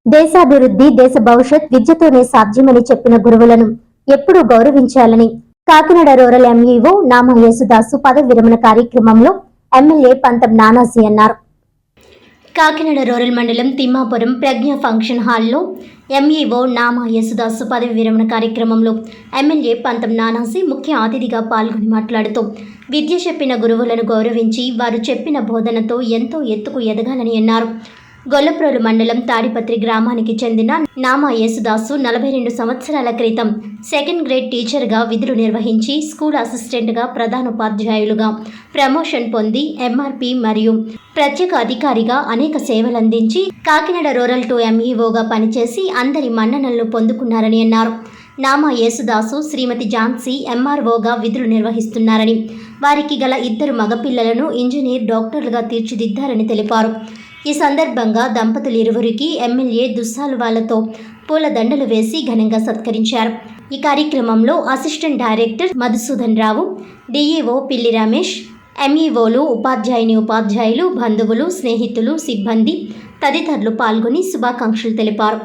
దేశాభివృద్ధి, దేశ భవిష్యత్ విద్యతోనే సాధ్యమని చెప్పిన గురువులను ఎప్పుడూ గౌరవించాలని కాకినాడ రూరల్ ఎంఈఓ నామా యేసుదాసు పదవి విరమణ కార్యక్రమంలో ఎమ్మెల్యే పంతం నానాజీ అన్నారు. కాకినాడ రూరల్ మండలం తిమ్మాపురం ప్రజ్ఞ ఫంక్షన్ హాల్లో ఎంఈఓ నామా యేసుదాసు పదవి విరమణ కార్యక్రమంలో ఎమ్మెల్యే పంతం నానాజీ ముఖ్య అతిథిగా పాల్గొని మాట్లాడుతూ విద్య చెప్పిన గురువులను గౌరవించి వారు చెప్పిన బోధనతో ఎంతో ఎత్తుకు ఎదగాలని అన్నారు. గొల్లప్రోలు మండలం తాడిపత్రి గ్రామానికి చెందిన నామా యేసుదాసు 42 సంవత్సరాల క్రితం సెకండ్ గ్రేడ్ టీచర్గా విధులు నిర్వహించి స్కూల్ అసిస్టెంట్గా ప్రధానోపాధ్యాయులుగా ప్రమోషన్ పొంది ఎంఆర్పి మరియు ప్రత్యేక అధికారిగా అనేక సేవలందించి కాకినాడ రూరల్ 2 ఎంఈఓగా పనిచేసి అందరి మన్ననలను పొందుకున్నారని అన్నారు. నామా యేసుదాసు శ్రీమతి ఝాన్సీ ఎంఆర్ఓగా విధులు నిర్వహిస్తున్నారని, వారికి గల 2 మగపిల్లలను ఇంజనీర్, డాక్టర్లుగా తీర్చిదిద్దారని తెలిపారు. ఈ సందర్భంగా దంపతులిరువురికి ఎమ్మెల్యే దుస్సాలువాలతో పూలదండలు వేసి ఘనంగా సత్కరించారు. ఈ కార్యక్రమంలో అసిస్టెంట్ డైరెక్టర్ మధుసూదన్ రావు, డిఈఓ పిల్లి రమేష్, ఎంఈఓలు, ఉపాధ్యాయులు, బంధువులు, స్నేహితులు, సిబ్బంది తదితరులు పాల్గొని శుభాకాంక్షలు తెలిపారు.